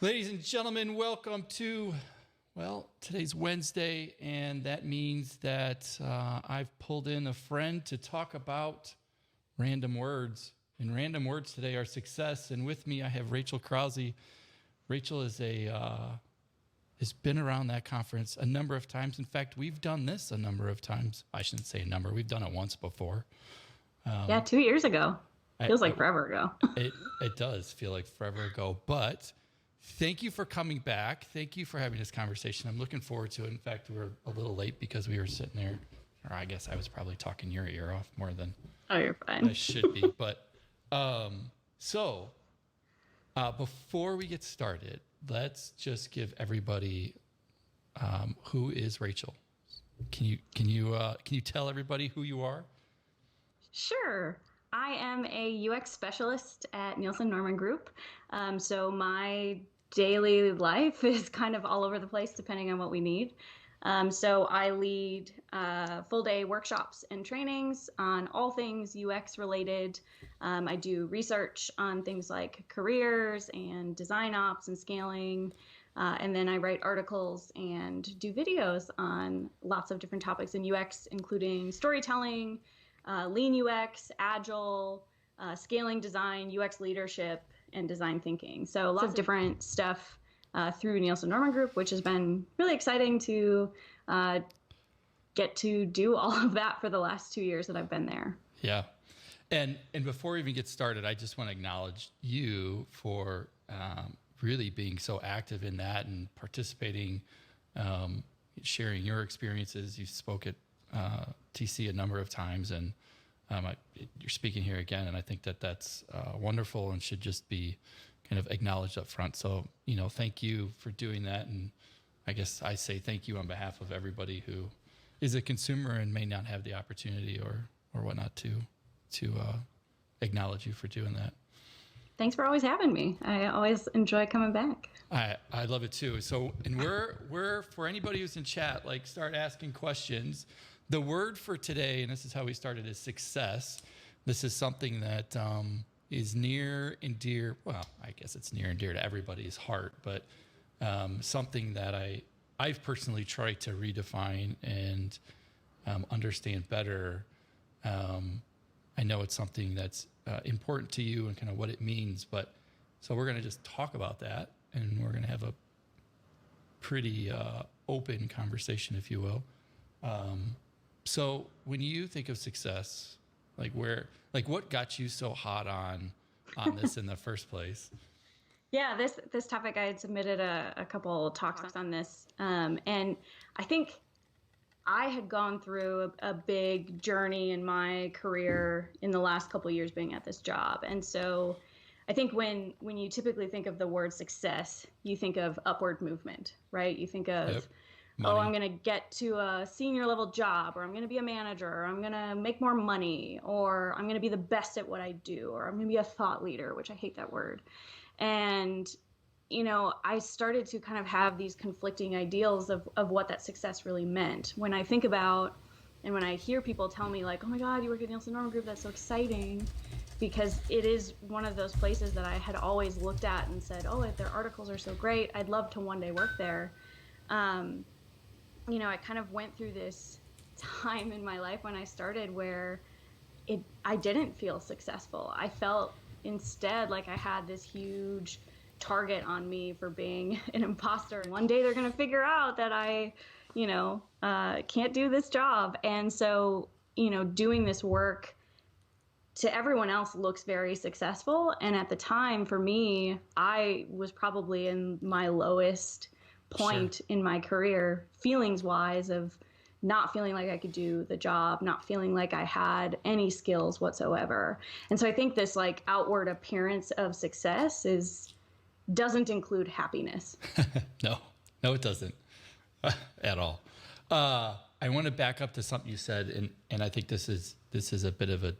Ladies and gentlemen, welcome to, today's Wednesday, and that means that I've pulled in a friend to talk about random words. And random words today are success. And with me, I have Rachel Krause. Rachel is has been around that conference a number of times. In fact, we've done this a number of times. I shouldn't say a number. We've done it once before. Yeah, 2 years ago. Feels like forever ago. It does feel like forever ago, but thank you for coming back. Thank you for having this conversation. I'm looking forward to it. In fact, we were a little late because we were sitting there, or I guess I was probably talking your ear off more than You're fine. I should be. But before we get started, let's just give everybody who is Rachel. Can you tell everybody who you are? Sure. I am a UX specialist at Nielsen Norman Group. So my daily life is kind of all over the place depending on what we need. So I lead full day workshops and trainings on all things UX related. I do research on things like careers and design ops and scaling. And then I write articles and do videos on lots of different topics in UX, including storytelling, lean UX, agile, scaling design, UX leadership, and design thinking. So lots of different stuff through Nielsen Norman Group, which has been really exciting to get to do all of that for the last 2 years that I've been there. Yeah. And before we even get started, I just want to acknowledge you for really being so active in that and participating, sharing your experiences. You spoke at TC a number of times, and you're speaking here again, and I think that that's wonderful and should just be kind of acknowledged up front. So, thank you for doing that, and I guess I say thank you on behalf of everybody who is a consumer and may not have the opportunity or whatnot to acknowledge you for doing that. Thanks for always having me. I always enjoy coming back. I love it too. So, and we're for anybody who's in chat, like, start asking questions. The word for today, and this is how we started, is success. This is something that is near and dear. Well, I guess it's near and dear to everybody's heart, but something that I've personally tried to redefine and understand better. I know it's something that's important to you and kind of what it means, but so we're going to just talk about that, and we're going to have a pretty open conversation, if you will. So when you think of success, what got you so hot on this in the first place? Yeah, this topic, I had submitted a couple talks on this, and I think I had gone through a big journey in my career in the last couple of years being at this job. And so I think when you typically think of the word success, you think of upward movement, right? You think of, Yep. I'm going to get to a senior level job, or I'm going to be a manager, or I'm going to make more money, or I'm going to be the best at what I do, or I'm going to be a thought leader, which I hate that word. And I started to kind of have these conflicting ideals of what that success really meant. When I think about, and when I hear people tell me like, oh my God, you work at Nielsen Norman Group, that's so exciting, because it is one of those places that I had always looked at and said, oh, their articles are so great, I'd love to one day work there. I kind of went through this time in my life when I started where I didn't feel successful. I felt instead like I had this huge target on me for being an imposter. One day they're going to figure out that I, can't do this job. And so, doing this work to everyone else looks very successful. And at the time for me, I was probably in my lowest point in my career, feelings wise, of not feeling like I could do the job, not feeling like I had any skills whatsoever. And so I think this like outward appearance of success doesn't include happiness. No, it doesn't at all. I want to back up to something you said, and I think this is a bit of a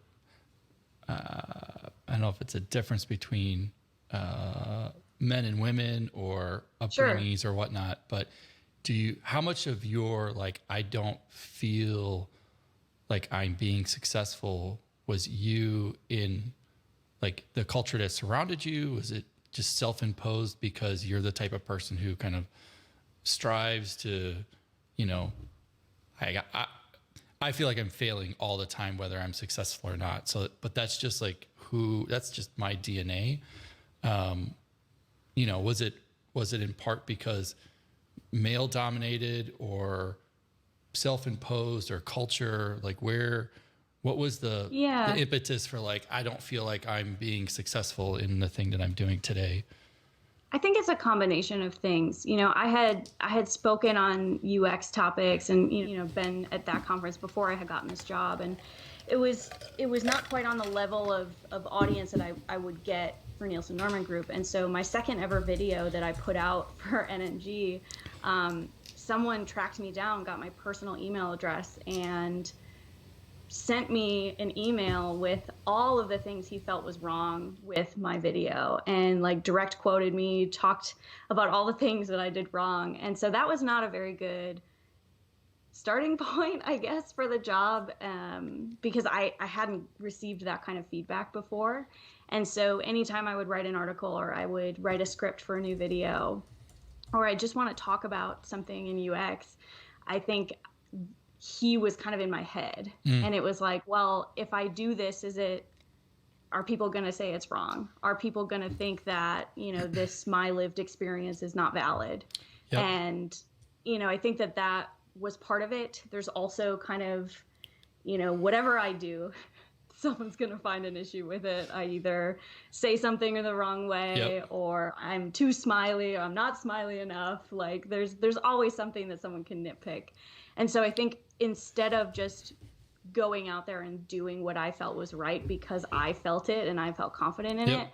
I don't know if it's a difference between men and women or upbringings or whatnot, but how much of your I don't feel like I'm being successful was you in the culture that surrounded you? Was it just self-imposed because you're the type of person who kind of strives to, you know, I feel like I'm failing all the time, whether I'm successful or not. So, but that's just like that's just my DNA. You know, was it in part because male dominated or self-imposed or culture? Like what was the Yeah. impetus for like, I don't feel like I'm being successful in the thing that I'm doing today? I think it's a combination of things. You know, I had spoken on UX topics and been at that conference before I had gotten this job, and it was not quite on the level of audience that I would get for Nielsen Norman Group. And so my second ever video that I put out for NNG, someone tracked me down, got my personal email address, and sent me an email with all of the things he felt was wrong with my video, and like direct quoted me, talked about all the things that I did wrong. And so that was not a very good starting point, I guess, for the job, because I hadn't received that kind of feedback before. And so anytime I would write an article or I would write a script for a new video, or I just want to talk about something in UX, I think he was kind of in my head. And it was like, well, if I do this, are people going to say it's wrong? Are people going to think that, this my lived experience is not valid? Yep. And, I think that was part of it. There's also kind of, whatever I do, someone's going to find an issue with it. I either say something in the wrong way, Yep. or I'm too smiley, or I'm not smiley enough. Like there's always something that someone can nitpick. And so I think instead of just going out there and doing what I felt was right because I felt it and I felt confident in Yep. it,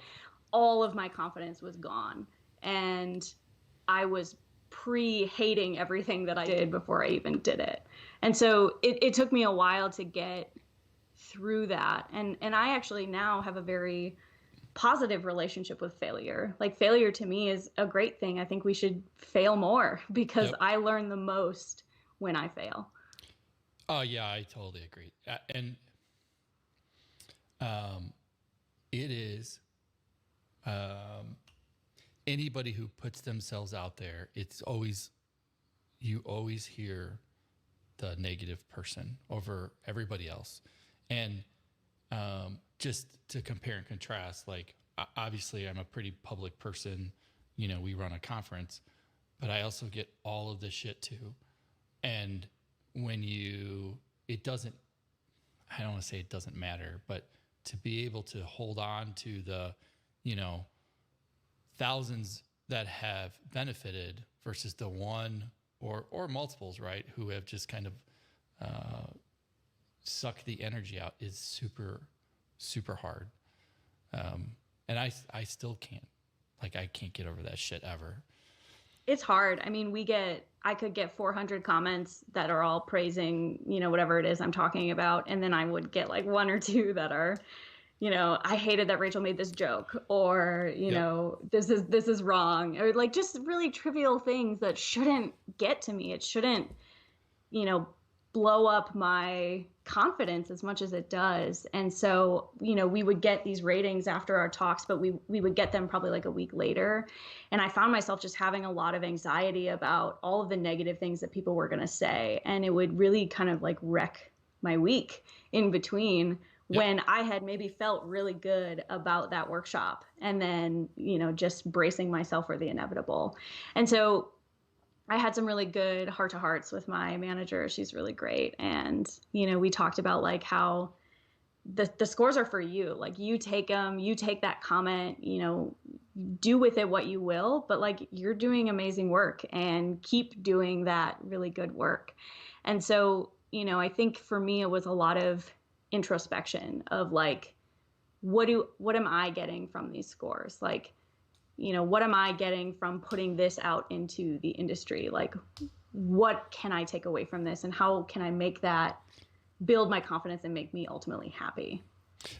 all of my confidence was gone. And I was pre-hating everything that I did before I even did it. And so it took me a while to get through that. And I actually now have a very positive relationship with failure. Like failure to me is a great thing. I think we should fail more because Yep. I learn the most when I fail. Oh yeah, I totally agree. And it is anybody who puts themselves out there. You always hear the negative person over everybody else, and just to compare and contrast, like obviously I'm a pretty public person. We run a conference, but I also get all of this shit too. And when it doesn't, I don't want to say it doesn't matter, but to be able to hold on to the, thousands that have benefited versus the one or multiples, right, who have just kind of sucked the energy out is super, super hard. And I still can't, I can't get over that shit ever. It's hard. I mean, I could get 400 comments that are all praising, whatever it is I'm talking about. And then I would get like one or two that are, I hated that Rachel made this joke, or, this is wrong, or like just really trivial things that shouldn't get to me. It shouldn't, blow up my confidence as much as it does. And so, we would get these ratings after our talks, but we would get them probably like a week later. And I found myself just having a lot of anxiety about all of the negative things that people were going to say. And it would really kind of like wreck my week in between. Yep. When I had maybe felt really good about that workshop, and then, just bracing myself for the inevitable. And so I had some really good heart-to-hearts with my manager. She's really great. And, we talked about like how the scores are for you. Like you take them, you take that comment, do with it what you will, but like you're doing amazing work and keep doing that really good work. And so, I think for me, it was a lot of introspection of like, what am I getting from these scores? Like, what am I getting from putting this out into the industry? Like, what can I take away from this, and how can I make that build my confidence and make me ultimately happy?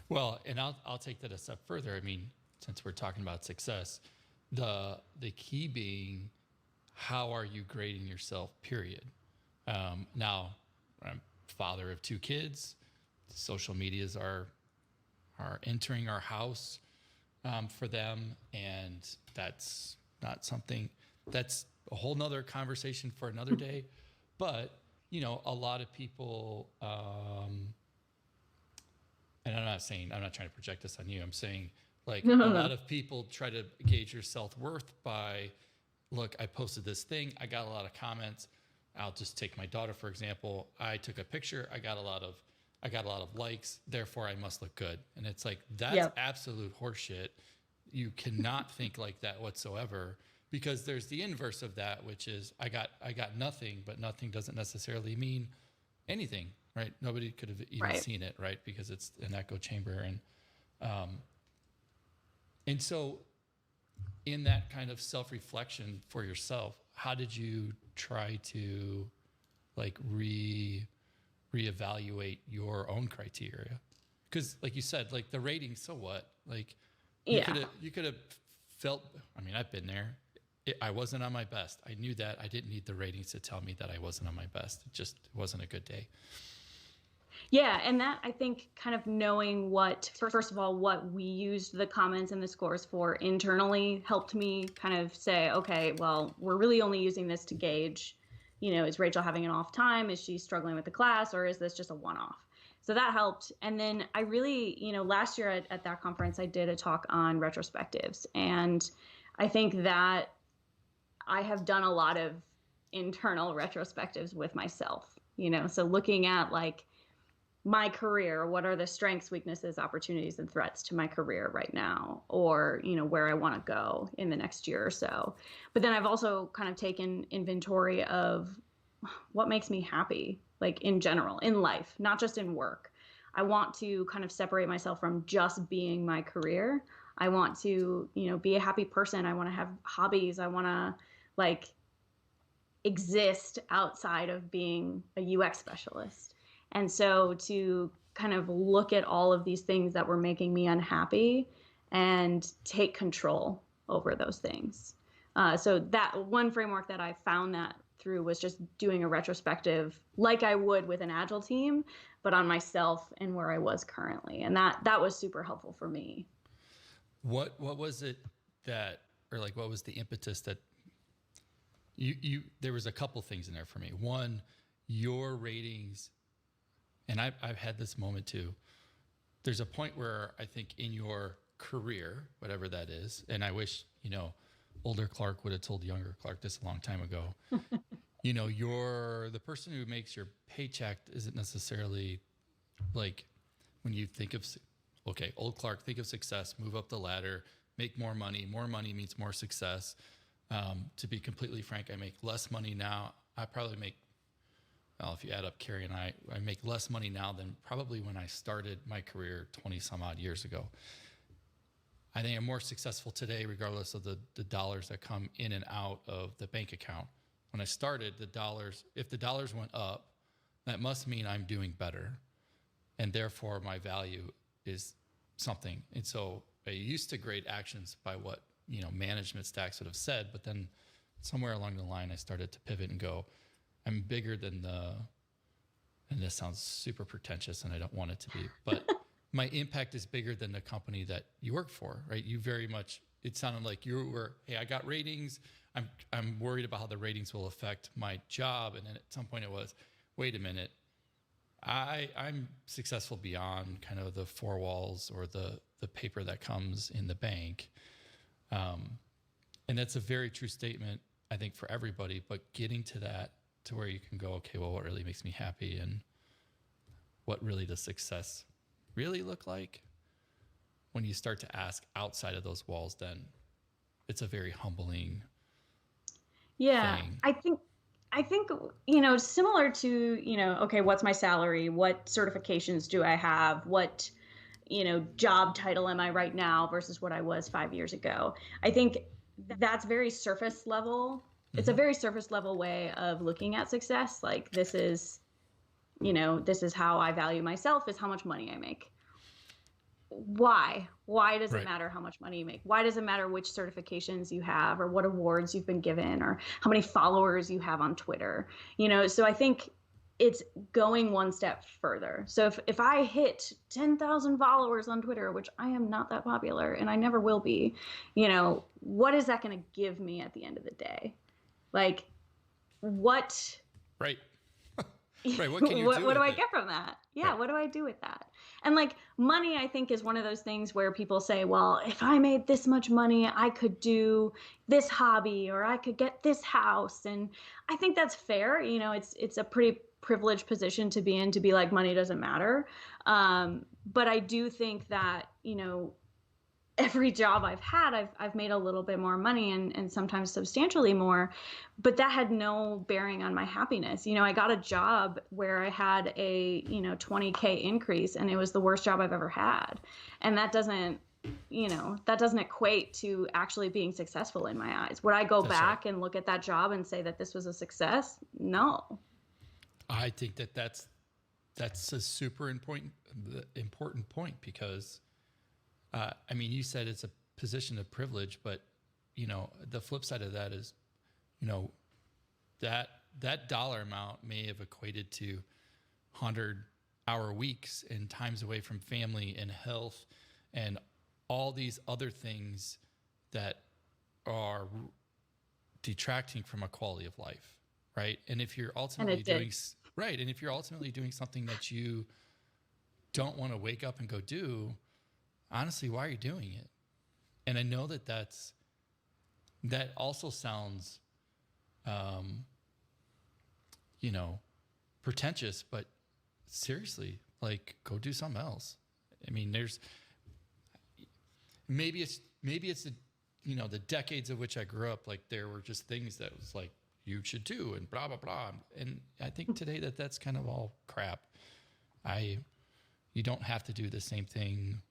Well, and I'll take that a step further. I mean, since we're talking about success, the key being, how are you grading yourself, period. Now, I'm father of 2 kids. Social medias are entering our house. for them. And that's not something that's a whole nother conversation for another day. But, you know, a lot of people, and I'm not trying to project this on you. I'm saying like a lot of people try to gauge your self-worth by, look, I posted this thing. I got a lot of comments. I'll just take my daughter, for example. I took a picture. I got a lot of likes. Therefore I must look good. And it's like, that's absolute horseshit. You cannot think like that whatsoever, because there's the inverse of that, which is I got nothing, but nothing doesn't necessarily mean anything, right? Nobody could have even seen it, right? Because it's an echo chamber. And so in that kind of self-reflection for yourself, how did you try to like reevaluate your own criteria? Because like you said, like the rating, so what? Like you could have felt, I mean, I've been there. I wasn't on my best. I knew that. I didn't need the ratings to tell me that I wasn't on my best. It just wasn't a good day. Yeah, and that, I think, kind of knowing what, first of all, what we used the comments and the scores for internally helped me kind of say, okay, well, we're really only using this to gauge, you know, is Rachel having an off time? Is she struggling with the class, or is this just a one-off? So that helped. And then I really, you know, last year at that conference, I did a talk on retrospectives. And I think that I have done a lot of internal retrospectives with myself, you know, so looking at like my career, what are the strengths, weaknesses, opportunities, and threats to my career right now, or, you know, where I want to go in the next year or so. But then I've also kind of taken inventory of what makes me happy, like in general, in life, not just in work. I want to kind of separate myself from just being my career. I want to, you know, be a happy person. I want to have hobbies. I want to like exist outside of being a UX specialist. And so to kind of look at all of these things that were making me unhappy and take control over those things. So that one framework that I found that through was just doing a retrospective like I would with an Agile team, but on myself and where I was currently. And that was super helpful for me. What was it that, or like, what was the impetus that there was a couple things in there for me. One, your ratings, and I've had this moment too. There's a point where I think in your career, whatever that is, and I wish, you know, older Clark would have told younger Clark this a long time ago. You know, the person who makes your paycheck isn't necessarily like when you think of, okay, old Clark, think of success, move up the ladder, make more money. More money means more success. To be completely frank, I make less money now. I probably make, well, if you add up Carrie and I make less money now than probably when I started my career 20 some odd years ago. I think I'm more successful today, regardless of the dollars that come in and out of the bank account. When I started, if the dollars went up, that must mean I'm doing better. And therefore my value is something. And so I used to grade actions by what, you know, management stacks would have said, but then somewhere along the line, I started to pivot and go, I'm bigger than and this sounds super pretentious and I don't want it to be, but my impact is bigger than the company that you work for, right? You very much, it sounded like you were, hey, I got ratings. I'm worried about how the ratings will affect my job. And then at some point it was, wait a minute, I'm successful beyond kind of the four walls or the paper that comes in the bank. And that's a very true statement, I think, for everybody, but getting to that, to where you can go, okay, well, what really makes me happy and what really does success really look like? When you start to ask outside of those walls, then it's a very humbling thing. I think, you know, similar to, you know, okay, what's my salary? What certifications do I have? What, you know, job title am I right now versus what I was 5 years ago? I think that's very surface level. It's a very surface level way of looking at success. Like, this is, you know, this is how I value myself, is how much money I make. Why does it matter how much money you make? Why does it matter which certifications you have or what awards you've been given or how many followers you have on Twitter? You know, so I think it's going one step further. So if I hit 10,000 followers on Twitter, which I am not that popular and I never will be, what is that going to give me at the end of the day? Like, what Right. Right. What can you do what do with I it? get from that? Yeah, Right. what do I do with that? And like money, I think is one of those things where people say, well, if I made this much money, I could do this hobby or I could get this house. And I think that's fair. It's a pretty privileged position to be in, to be like money doesn't matter. But I do think that, every job I've had, I've made a little bit more money, and sometimes substantially more, but that had no bearing on my happiness. I got a job where I had a 20K increase, and it was the worst job I've ever had, and that doesn't equate to actually being successful in my eyes. Would I go That's right. back and look at that job and say that this was a success? No. I think that's a super important point because, I mean, you said it's a position of privilege, but the flip side of that is, you know, that dollar amount may have equated to 100-hour weeks and times away from family and health and all these other things that are detracting from a quality of life, right? And if you're And ultimately it did. and if you're ultimately doing something that you don't want to wake up and go do, honestly, why are you doing it? And I know that also sounds, um, pretentious, but seriously, like, go do something else. I mean, maybe it's the decades of which I grew up, like there were just things that was like you should do and blah blah blah. And I think today that's kind of all crap. You don't have to do the same thing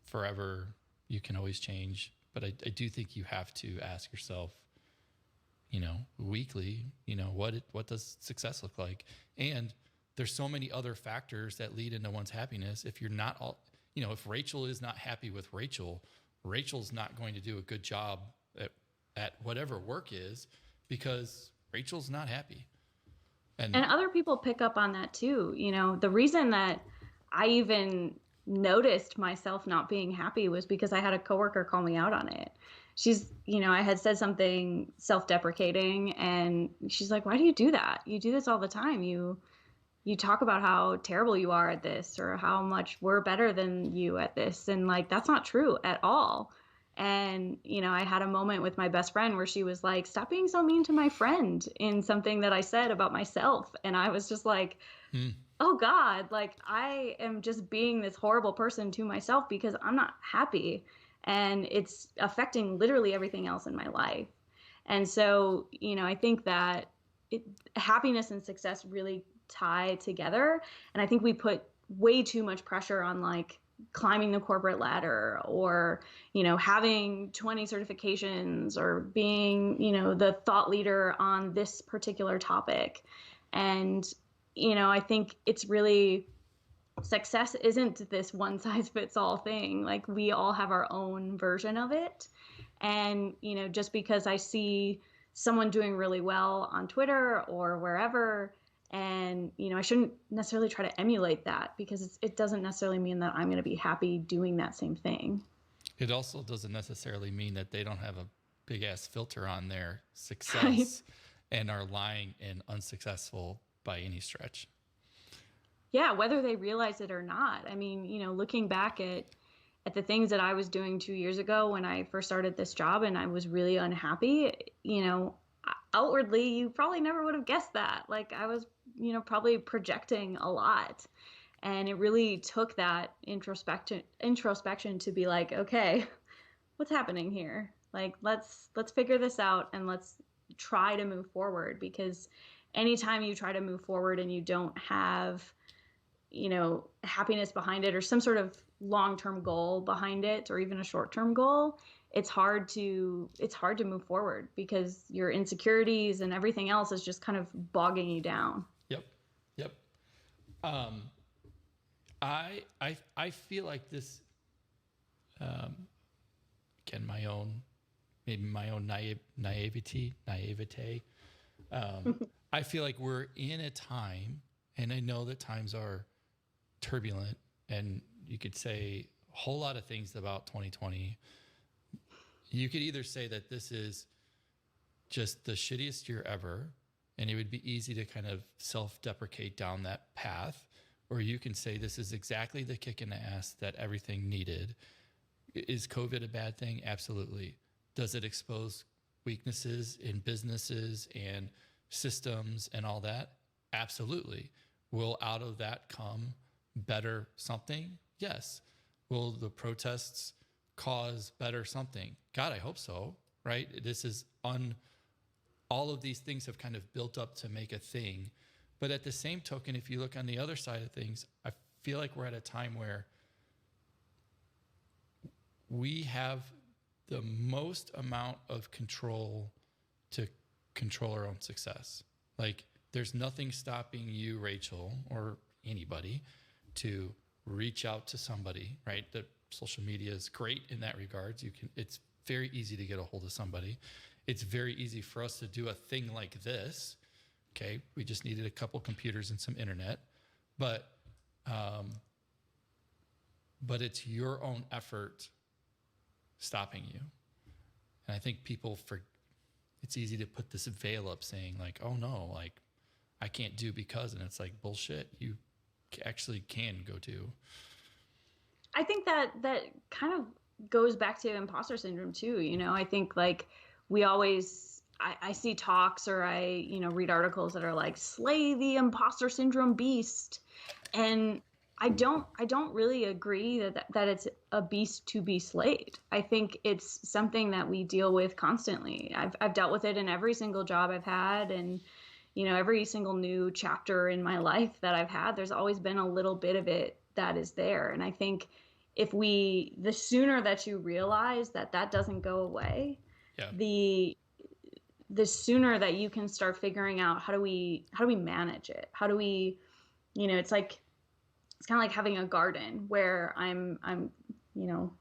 forever. You can always change, but I do think you have to ask yourself, weekly, what does success look like? And there's so many other factors that lead into one's happiness. If you're not all, if Rachel is not happy with Rachel's not going to do a good job at whatever work is because Rachel's not happy. And And other people pick up on that too. The reason that I even noticed myself not being happy was because I had a coworker call me out on it. I had said something self-deprecating, and she's like, "Why do you do that? You do this all the time. You talk about how terrible you are at this or how much we're better than you at this." And like, that's not true at all. And, I had a moment with my best friend where she was like, "Stop being so mean to my friend," in something that I said about myself. And I was just like, hmm, oh God, like I am just being this horrible person to myself because I'm not happy. And it's affecting literally everything else in my life. And so, I think that it, happiness and success really tie together. And I think we put way too much pressure on like climbing the corporate ladder or, having 20 certifications or being, the thought leader on this particular topic. And, I think it's really success isn't this one size fits all thing. Like we all have our own version of it. And, just because I see someone doing really well on Twitter or wherever, and, I shouldn't necessarily try to emulate that because it doesn't necessarily mean that I'm going to be happy doing that same thing. it also doesn't necessarily mean that they don't have a big ass filter on their Right. success and are lying and unsuccessful by any stretch. Yeah, whether they realize it or not. I mean, looking back at the things that I was doing 2 years ago when I first started this job and I was really unhappy, outwardly, you probably never would have guessed that. Like I was, probably projecting a lot. And it really took that introspection to be like, okay, what's happening here? Like let's figure this out and let's try to move forward because anytime you try to move forward and you don't have happiness behind it or some sort of long-term goal behind it or even a short-term goal, it's hard to move forward because your insecurities and everything else is just kind of bogging you down. Yep. Yep. Um, I feel like this, um, again, maybe my own naivete. I feel like we're in a time, and I know that times are turbulent, and you could say a whole lot of things about 2020. You could either say that this is just the shittiest year ever, and it would be easy to kind of self-deprecate down that path, or you can say this is exactly the kick in the ass that everything needed. Is COVID a bad thing? Absolutely. Does it expose weaknesses in businesses and systems and all that? Absolutely. Will out of that come better something? Yes. Will the protests cause better something? God, I hope so, right? This is all of these things have kind of built up to make a thing. But at the same token, if you look on the other side of things, I feel like we're at a time where we have the most amount of control to control our own success. Like, there's nothing stopping you, Rachel, or anybody, to reach out to somebody, right? The social media is great in that regards. It's very easy to get a hold of somebody. It's very easy for us to do a thing like this. Okay, we just needed a couple computers and some internet, but it's your own effort stopping you. And I think it's easy to put this veil up saying like, oh no, like I can't do because, and it's like bullshit. You actually can go do. I think that kind of goes back to imposter syndrome too. I think like I see talks or I, read articles that are like slay the imposter syndrome beast. And I don't really agree that it's a beast to be slayed. I think it's something that we deal with constantly. I've dealt with it in every single job I've had, and every single new chapter in my life that I've had, there's always been a little bit of it that is there. And I think the sooner that you realize that doesn't go away, yeah. the sooner that you can start figuring out how do we manage it? How do we, it's kind of like having a garden where I'm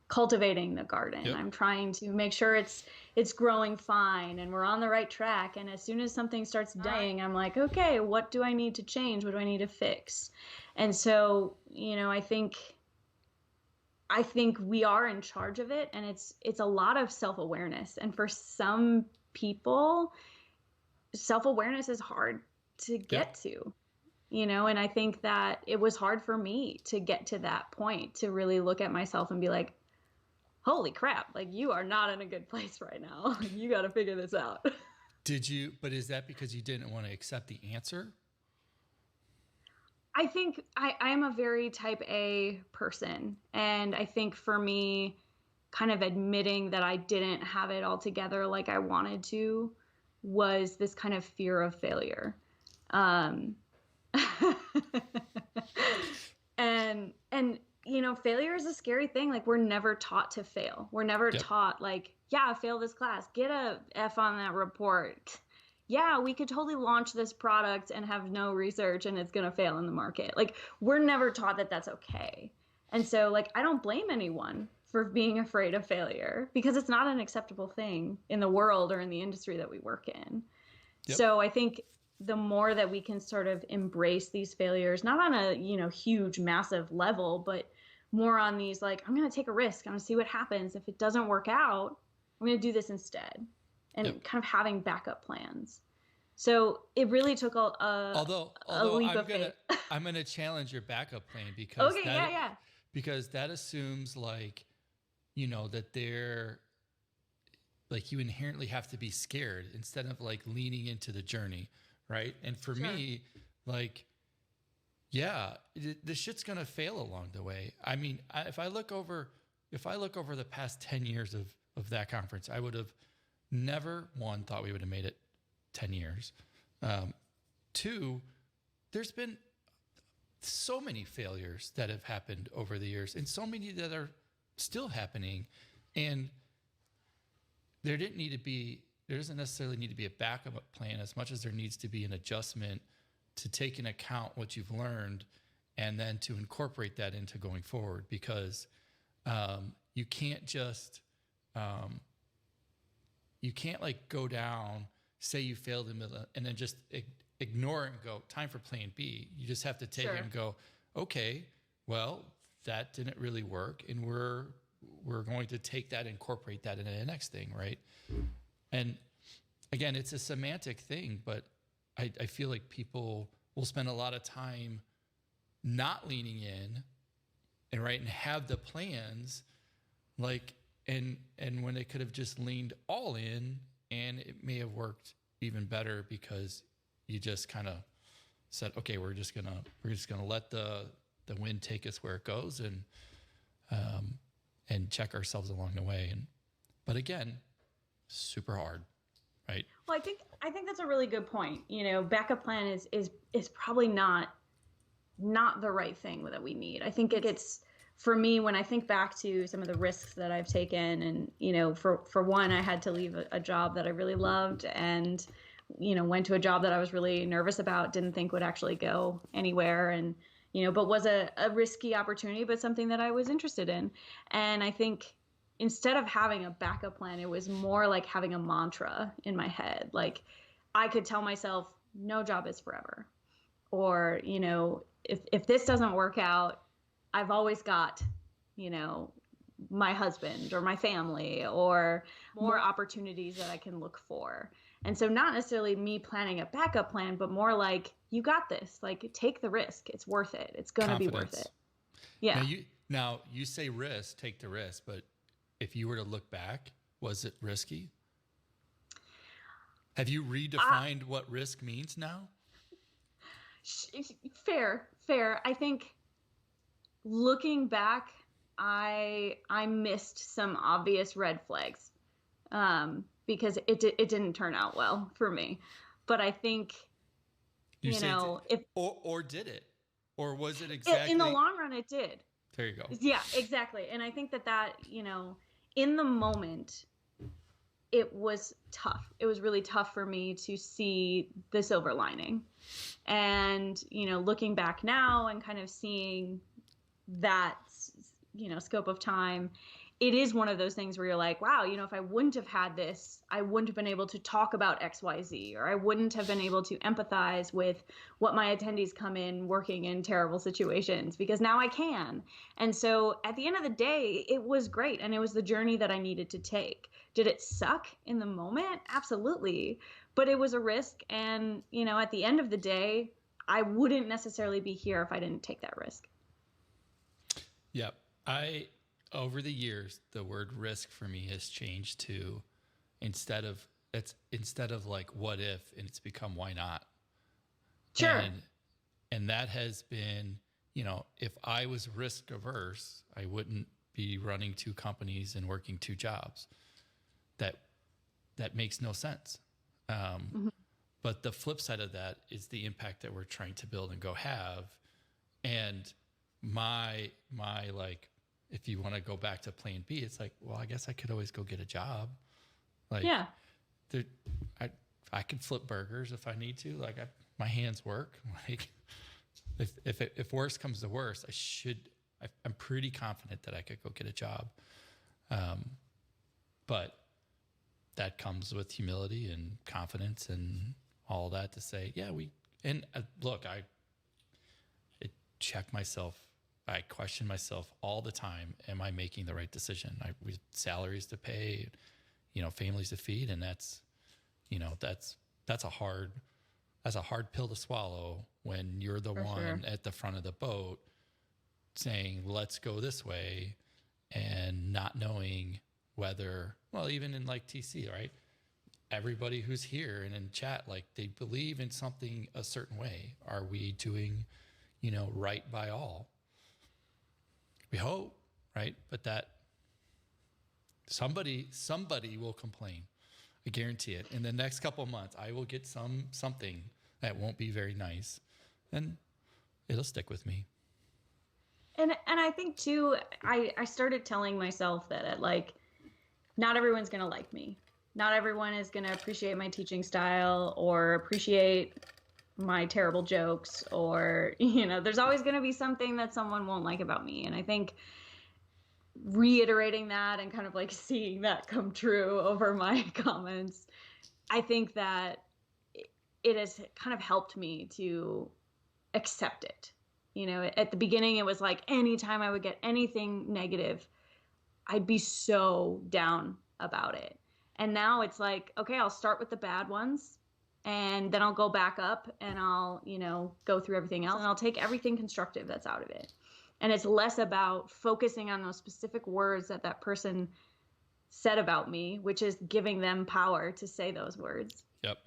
cultivating the garden. Yep. I'm trying to make sure it's growing fine and we're on the right track. And as soon as something starts dying, I'm like, okay, what do I need to change? What do I need to fix? And so, I think we are in charge of it, and it's a lot of self-awareness. And for some people, self-awareness is hard to get to. And I think that it was hard for me to get to that point, to really look at myself and be like, holy crap, like you are not in a good place right now. You got to figure this out. But is that because you didn't want to accept the answer? I think I am a very type A person. And I think for me, kind of admitting that I didn't have it all together like I wanted to was this kind of fear of failure. and failure is a scary thing. Like, we're never taught to fail. We're never taught like, yeah, fail this class, get a F on that report. Yeah, we could totally launch this product and have no research and it's going to fail in the market. Like, we're never taught that that's okay. And so like, I don't blame anyone for being afraid of failure, because it's not an acceptable thing in the world or in the industry that we work in. Yep. So I think the more that we can sort of embrace these failures, not on a, huge, massive level, but more on these, like, I'm going to take a risk. I'm going to see what happens. If it doesn't work out, I'm going to do this instead. And kind of having backup plans. So it really took a leap of faith. I'm going to challenge your backup plan because okay, because that assumes like, that they're like, you inherently have to be scared instead of like leaning into the journey. Right. And for me, like, yeah, the shit's going to fail along the way. I mean, if I look over the past 10 years of that conference, I would have never, one, thought we would have made it 10 years. Two, there's been so many failures that have happened over the years and so many that are still happening. And there doesn't necessarily need to be a backup plan as much as there needs to be an adjustment to take into account what you've learned and then to incorporate that into going forward, because you can't just you can't like go down, say you failed in the middle, and then just ignore it and go, time for plan B. You just have to take Sure. it and go, okay, well, that didn't really work. And we're going to take that, incorporate that into the next thing, right? And again, it's a semantic thing, but I feel like people will spend a lot of time not leaning in and right and have the plans like and when they could have just leaned all in, and it may have worked even better because you just kind of said, okay, we're just gonna let the wind take us where it goes, and check ourselves along the way. But again, super hard, right? Well, I think that's a really good point. You know, backup plan is probably not the right thing that we need. I think it's, for me, when I think back to some of the risks that I've taken, and, you know, for one, I had to leave a job that I really loved, and, you know, went to a job that I was really nervous about, didn't think would actually go anywhere. And, you know, but was a risky opportunity, but something that I was interested in. And I think instead of having a backup plan, it was more like having a mantra in my head. Like, I could tell myself, no job is forever. Or, you know, if this doesn't work out, I've always got, you know, my husband or my family, or more opportunities that I can look for. And so not necessarily me planning a backup plan, but more like, you got this, like, take the risk. It's worth it. It's going to be worth it. Yeah. Now you say risk, take the risk, but if you were to look back, was it risky? Have you redefined what risk means now? Fair. I think looking back, I missed some obvious red flags, because it didn't turn out well for me. But I think, you know, if or did it, or was it exactly in the long run it did. There you go. Yeah, exactly. And I think that, you know, in the moment, it was tough. It was really tough for me to see the silver lining. And, you know, looking back now and kind of seeing that, you know, scope of time, it is one of those things where you're like, wow, you know, if I wouldn't have had this, I wouldn't have been able to talk about XYZ, or I wouldn't have been able to empathize with what my attendees come in working in terrible situations, because now I can. And so at the end of the day, it was great. And it was the journey that I needed to take. Did it suck in the moment? Absolutely. But it was a risk. And, you know, at the end of the day, I wouldn't necessarily be here if I didn't take that risk. Yep. Over the years, the word risk for me has changed to instead of like what if, and it's become why not. Sure. And that has been, you know, if I was risk averse, I wouldn't be running 2 companies and working 2 jobs. That makes no sense. But the flip side of that is the impact that we're trying to build and go have. And my like, if you want to go back to plan B, it's like, well, I guess I could always go get a job. Like, yeah, I could flip burgers if I need to. Like, my hands work. Like, if worse comes to worse, I'm pretty confident that I could go get a job. But that comes with humility and confidence and all that to say, yeah, look, I check myself. I question myself all the time. Am I making the right decision? We have salaries to pay, you know, families to feed. And that's a hard pill to swallow when you're the one at the front of the boat saying, let's go this way, and not knowing whether, well, even in like TC, right? Everybody who's here and in chat, like, they believe in something a certain way. Are we doing, you know, right by all? We hope, right? But that somebody will complain. I guarantee it. In the next couple of months, I will get something that won't be very nice, and it'll stick with me. And I think too, I started telling myself that like, not everyone's gonna like me. Not everyone is gonna appreciate my teaching style or appreciate my terrible jokes, or, you know, there's always going to be something that someone won't like about me. And I think reiterating that and kind of like seeing that come true over my comments, I think that it has kind of helped me to accept it. You know, at the beginning, it was like anytime I would get anything negative, I'd be so down about it. And now it's like, okay, I'll start with the bad ones and then I'll go back up and I'll, go through everything else and I'll take everything constructive that's out of it. And it's less about focusing on those specific words that that person said about me, which is giving them power to say those words. Yep.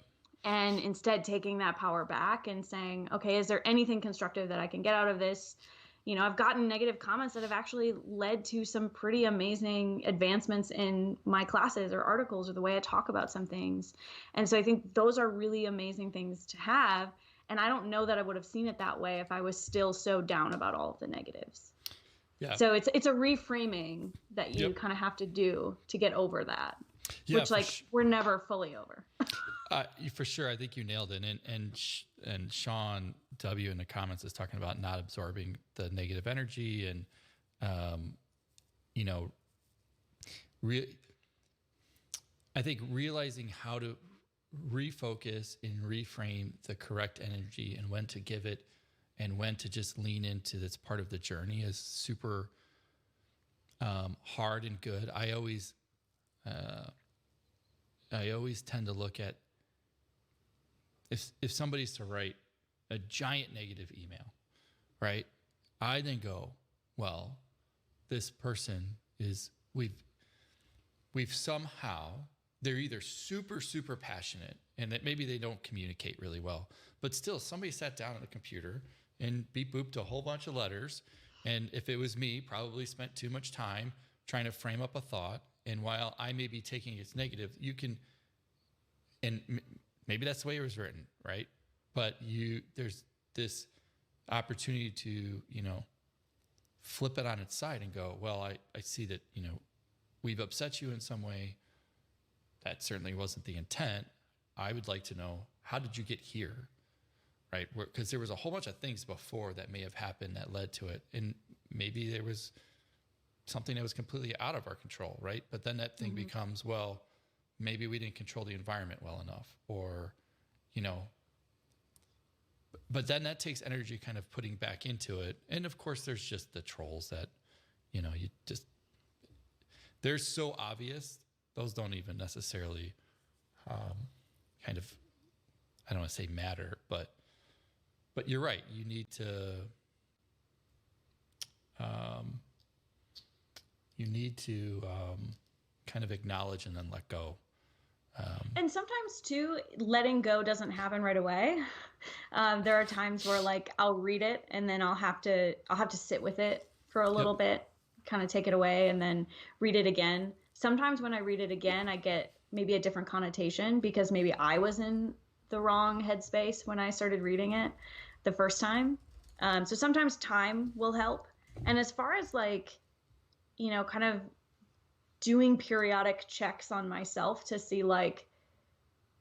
And instead taking that power back and saying, okay, is there anything constructive that I can get out of this? I've gotten negative comments that have actually led to some pretty amazing advancements in my classes or articles or the way I talk about some things. And so I think those are really amazing things to have. And I don't know that I would have seen it that way if I was still so down about all of the negatives. Yeah. So it's a reframing that you Yep. kind of have to do to get over that, Yeah, which we're never fully over. For sure. I think you nailed it. And Sean W in the comments is talking about not absorbing the negative energy and, I think realizing how to refocus and reframe the correct energy and when to give it and when to just lean into that's part of the journey is super hard and good. I always tend to look at if somebody's to write a giant negative email, right? I then go, well, this person is we've somehow, they're either super, super passionate and that maybe they don't communicate really well, but still somebody sat down at a computer and beep booped a whole bunch of letters. And if it was me, probably spent too much time trying to frame up a thought. And while I may be taking it as negative, you can, and maybe that's the way it was written, right? But there's this opportunity to, flip it on its side and go, well, I see that, we've upset you in some way. That certainly wasn't the intent. I would like to know, how did you get here? Right? Because there was a whole bunch of things before that may have happened that led to it. And maybe there was something that was completely out of our control, right? But then that thing becomes, well, maybe we didn't control the environment well enough, or, but then that takes energy kind of putting back into it. And of course, there's just the trolls that, they're so obvious. Those don't even necessarily kind of, I don't want to say matter, but you're right. You need to, kind of acknowledge and then let go. And sometimes too, letting go doesn't happen right away. There are times where like I'll read it and then I'll have to sit with it for a little bit, kind of take it away and then read it again. Sometimes when I read it again, I get maybe a different connotation because maybe I was in the wrong headspace when I started reading it the first time. So sometimes time will help. And as far as like, kind of doing periodic checks on myself to see like,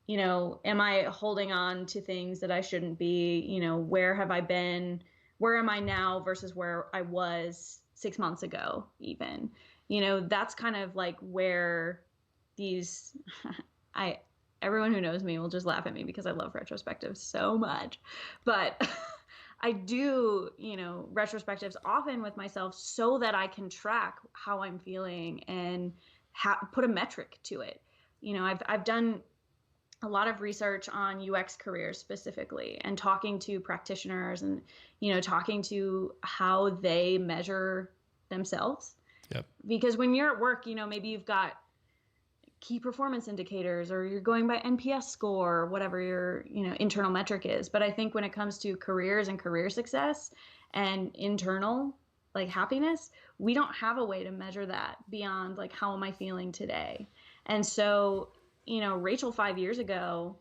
am I holding on to things that I shouldn't be? Where have I been? Where am I now versus where I was 6 months ago even? That's kind of like where these, everyone who knows me will just laugh at me because I love retrospectives so much. But I do, retrospectives often with myself so that I can track how I'm feeling and put a metric to it. I've done a lot of research on UX careers specifically and talking to practitioners and, talking to how they measure themselves. Yep. Because when you're at work, maybe you've got key performance indicators or you're going by NPS score, whatever your, internal metric is. But I think when it comes to careers and career success and internal like happiness, we don't have a way to measure that beyond like, how am I feeling today? And so, Rachel 5 years ago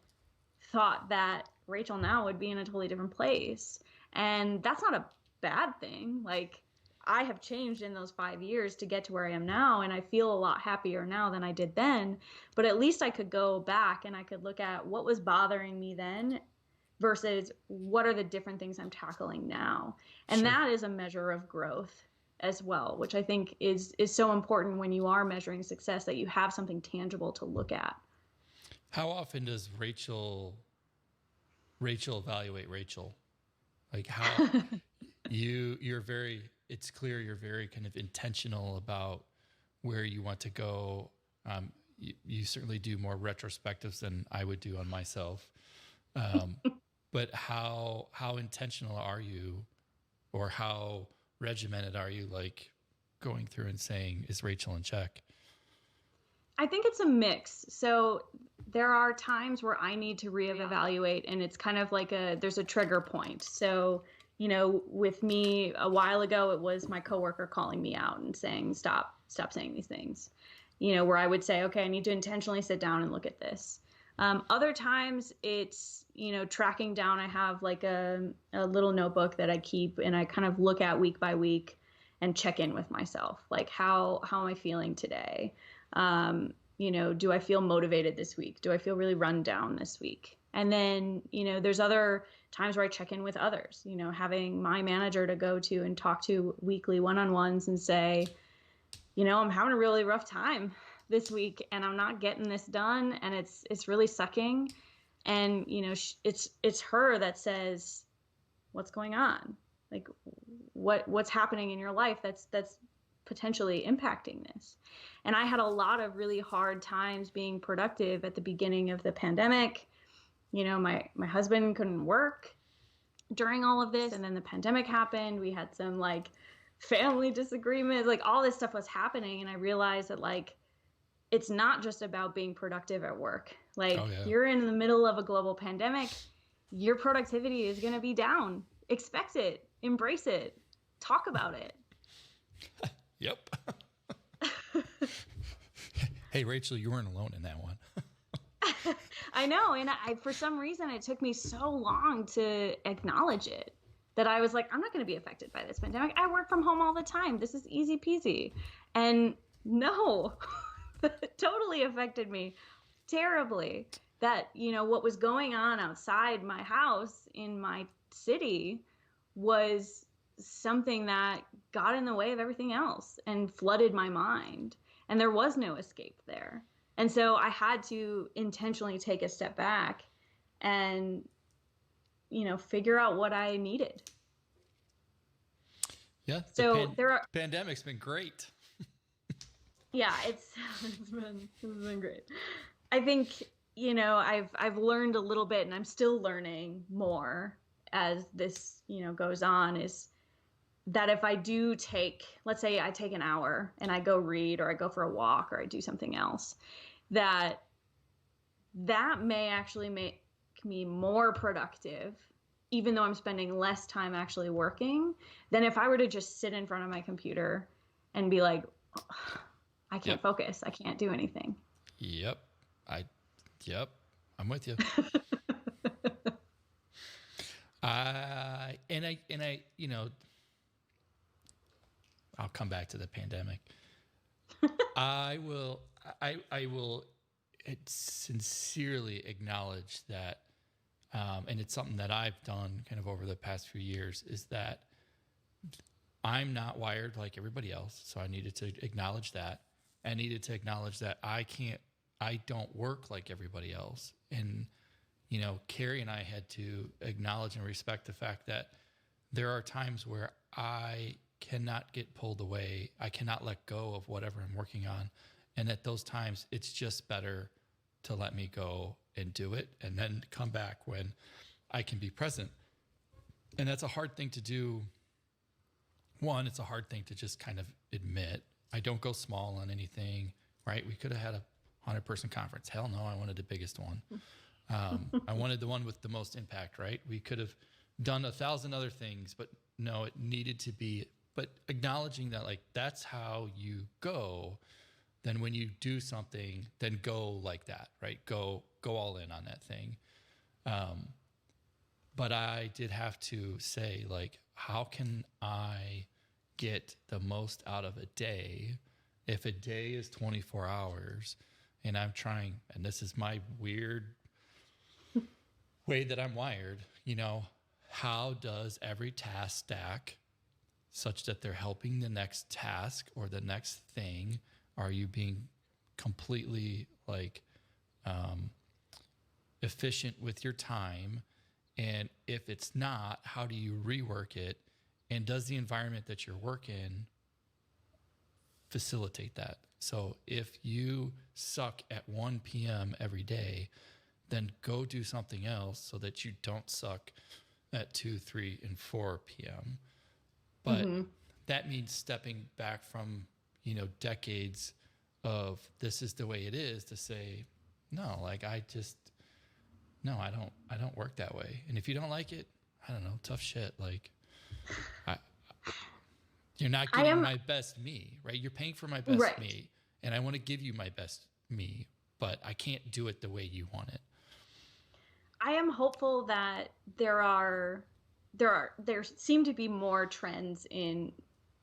thought that Rachel now would be in a totally different place. And that's not a bad thing. Like, I have changed in those 5 years to get to where I am now. And I feel a lot happier now than I did then. But at least I could go back and I could look at what was bothering me then versus what are the different things I'm tackling now. And that is a measure of growth as well, which I think is so important when you are measuring success, that you have something tangible to look at. How often does Rachel Rachel evaluate Rachel? Like how you're very, it's clear you're very kind of intentional about where you want to go. You certainly do more retrospectives than I would do on myself. But how intentional are you, or how regimented are you, like going through and saying, is Rachel in check? I think it's a mix. So there are times where I need to reevaluate, and it's kind of like there's a trigger point. So, with me a while ago, it was my coworker calling me out and saying, stop saying these things, where I would say, okay, I need to intentionally sit down and look at this. Other times it's, tracking down. I have like a little notebook that I keep, and I kind of look at week by week and check in with myself. Like, how am I feeling today? Do I feel motivated this week? Do I feel really run down this week? And then, there's other times where I check in with others, having my manager to go to and talk to weekly one-on-ones and say, I'm having a really rough time this week and I'm not getting this done. And it's really sucking. And, it's her that says, what's going on? Like what's happening in your life that's potentially impacting this. And I had a lot of really hard times being productive at the beginning of the pandemic. My husband couldn't work during all of this, and then the pandemic happened. We had some like family disagreements, like all this stuff was happening, and I realized that like it's not just about being productive at work. Like, Oh, yeah. You're in the middle of a global pandemic, your productivity is going to be down. Expect it, embrace it, talk about it. Yep. Hey, Rachel, you weren't alone in that one. I know. And for some reason, it took me so long to acknowledge it, that I was like, I'm not going to be affected by this pandemic. I work from home all the time. This is easy peasy. And no, it totally affected me terribly. That, what was going on outside my house in my city was something that got in the way of everything else and flooded my mind. And there was no escape there. And so I had to intentionally take a step back and, figure out what I needed. Yeah. So pandemic's been great. Yeah, it's been great. I think, I've learned a little bit, and I'm still learning more as this, goes on, is that if I do let's say I take an hour and I go read, or I go for a walk, or I do something else, that may actually make me more productive, even though I'm spending less time actually working, than if I were to just sit in front of my computer and be like, oh, I can't focus. I can't do anything. Yep. I'm with you. I'll come back to the pandemic. I will sincerely acknowledge that, and it's something that I've done kind of over the past few years, is that I'm not wired like everybody else. So I needed to acknowledge that. I needed to acknowledge that I don't work like everybody else. And, Carrie and I had to acknowledge and respect the fact that there are times where I cannot get pulled away. I cannot let go of whatever I'm working on. And at those times, it's just better to let me go and do it, and then come back when I can be present. And that's a hard thing to do. One, it's a hard thing to just kind of admit. I don't go small on anything, right? We could have had a 100-person conference. Hell no, I wanted the biggest one. I wanted the one with the most impact, right? We could have done 1,000 other things, but no, it needed to be, but acknowledging that, like, that's how you go. Then when you do something, then go like that, right? Go all in on that thing. But I did have to say, like, how can I get the most out of a day if a day is 24 hours and I'm trying, and this is my weird way that I'm wired, how does every task stack such that they're helping the next task or the next thing? Are you being completely efficient with your time? And if it's not, how do you rework it? And does the environment that you're working facilitate that? So if you suck at 1 p.m. every day, then go do something else so that you don't suck at 2, 3, and 4 p.m. But that means stepping back from, decades of this is the way it is to say, no, like I don't work that way. And if you don't like it, I don't know, tough shit. Like you're not getting my best me, right? You're paying for my best me, and I want to give you my best me, but I can't do it the way you want it. I am hopeful that there seem to be more trends in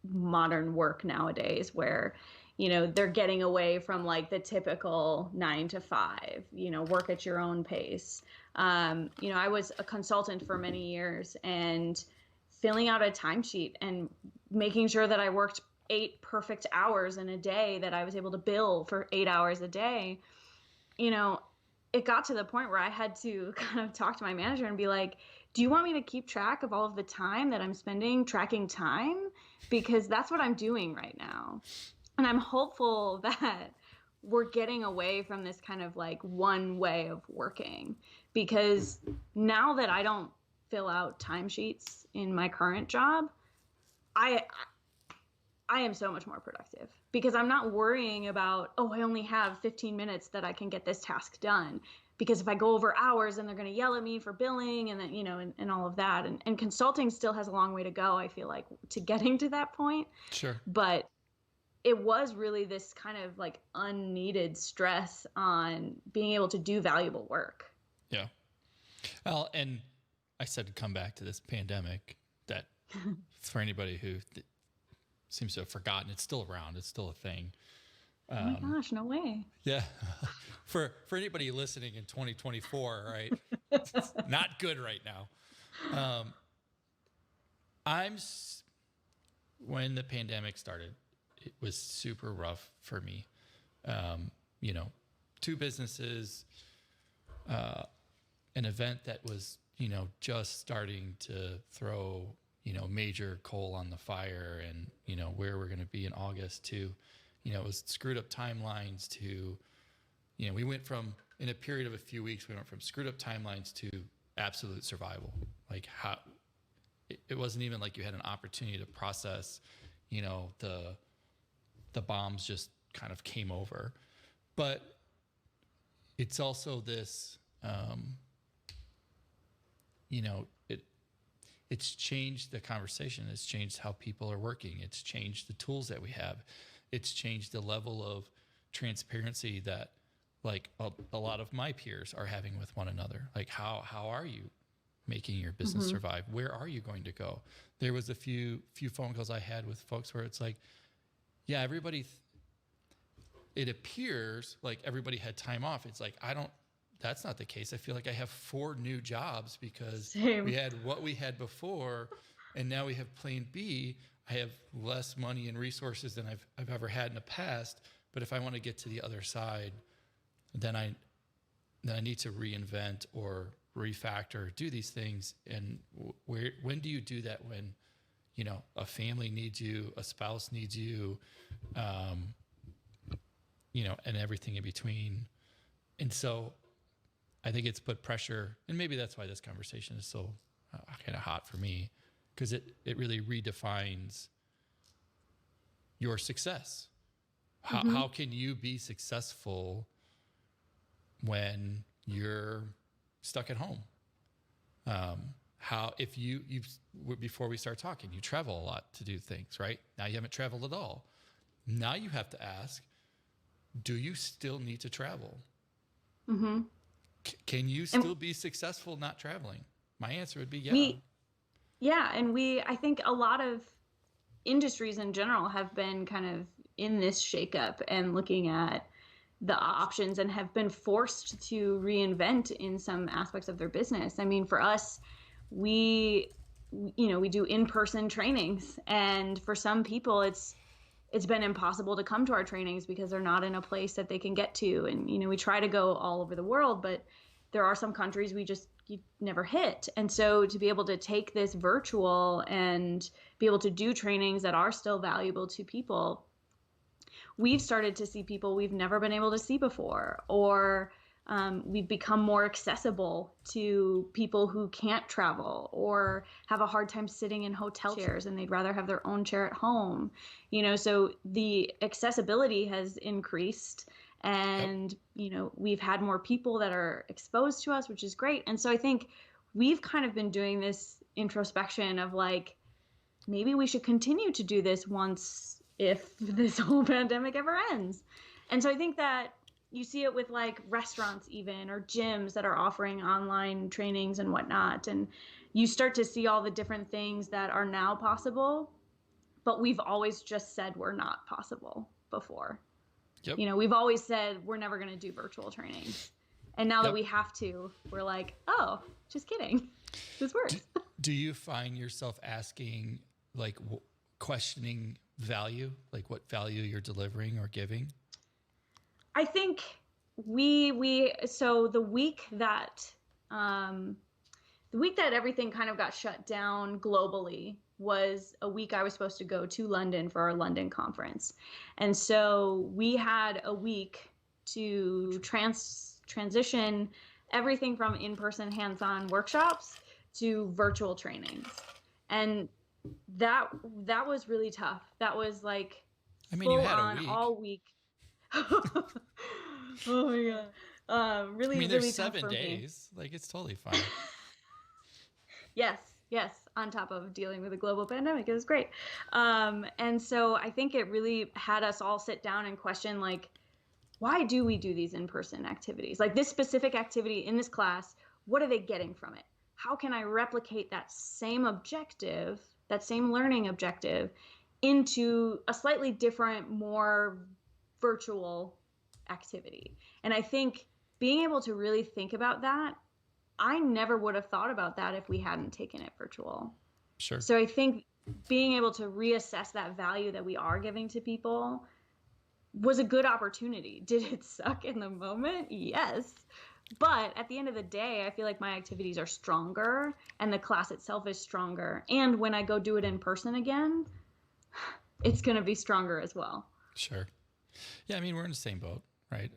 modern work nowadays where, they're getting away from like the typical 9 to 5, work at your own pace. I was a consultant for many years, and filling out a timesheet and making sure that I worked 8 perfect hours in a day, that I was able to bill for 8 hours a day, it got to the point where I had to kind of talk to my manager and be like, do you want me to keep track of all of the time that I'm spending tracking time? Because that's what I'm doing right now. And I'm hopeful that we're getting away from this kind of like one way of working, because now that I don't fill out timesheets in my current job, I am so much more productive because I'm not worrying about, I only have 15 minutes that I can get this task done. Because if I go over hours, then they're going to yell at me for billing, and then, and all of that. And consulting still has a long way to go, I feel like, to getting to that point. Sure. But it was really this kind of like unneeded stress on being able to do valuable work. Yeah. Well, and I said to come back to this pandemic, that for anybody who seems to have forgotten, it's still around. It's still a thing. Oh my gosh, no way. Yeah. For anybody listening in 2024, right? It's not good right now. When the pandemic started, it was super rough for me. 2 businesses, an event that was, just starting to throw, major coal on the fire, and, where we're going to be in August to, it was screwed up timelines to, we went from, in a period of a few weeks, we went from screwed up timelines to absolute survival. Like it wasn't even like you had an opportunity to process, the bombs just kind of came over. But it's also this, it's changed the conversation. It's changed how people are working. It's changed the tools that we have. It's changed the level of transparency that like a lot of my peers are having with one another. Like how are you making your business survive? Where are you going to go? There was a few phone calls I had with folks where it's like, yeah, it appears like everybody had time off. It's like, that's not the case. I feel like I have 4 new jobs because we had what we had before, and now we have plan B. I have less money and resources than I've ever had in the past. But if I want to get to the other side, then I need to reinvent or refactor, do these things. And when do you do that? When, a family needs you, a spouse needs you, and everything in between. And so I think it's put pressure, and maybe that's why this conversation is so kind of hot for me, because it really redefines your success. How can you be successful when you're stuck at home? If you before we start talking, you travel a lot to do things, right? Now you haven't traveled at all. Now you have to ask, do you still need to travel? Mm-hmm. Can you still be successful not traveling? My answer would be yeah. I think a lot of industries in general have been kind of in this shakeup and looking at the options and have been forced to reinvent in some aspects of their business. I mean, for us, we do in-person trainings, and for some people it's been impossible to come to our trainings because they're not in a place that they can get to. And, we try to go all over the world, but there are some countries you never hit. And so to be able to take this virtual and be able to do trainings that are still valuable to people, we've started to see people we've never been able to see before, or we've become more accessible to people who can't travel or have a hard time sitting in hotel chairs and they'd rather have their own chair at home. So the accessibility has increased, and we've had more people that are exposed to us, which is great. And so I think we've kind of been doing this introspection of like, maybe we should continue to do this once, if this whole pandemic ever ends. And so I think that you see it with like restaurants even, or gyms that are offering online trainings and whatnot. And you start to see all the different things that are now possible, but we've always just said we're not possible before. Yep. We've always said we're never going to do virtual trainings. And now that we have to, we're like, oh, just kidding. This works. Do you find yourself asking, like, questioning value, like what value you're delivering or giving? I think so the week that everything kind of got shut down globally was a week I was supposed to go to London for our London conference. And so we had a week to transition everything from in-person hands-on workshops to virtual trainings. And that was really tough. That was like, you had a week. All week. Oh my God. Really, there's really 7 tough for days. Like, it's totally fine. Yes. On top of dealing with a global pandemic, it was great. And so I think it really had us all sit down and question, like, why do we do these in-person activities? Like this specific activity in this class, what are they getting from it? How can I replicate that same objective, that same learning objective, into a slightly different, more virtual activity? And I think being able to really think about that, I never would have thought about that if we hadn't taken it virtual. Sure. So I think being able to reassess that value that we are giving to people was a good opportunity. Did it suck in the moment? Yes. But at the end of the day, I feel like my activities are stronger and the class itself is stronger. And when I go do it in person again, it's going to be stronger as well. Sure. Yeah, we're in the same boat, right?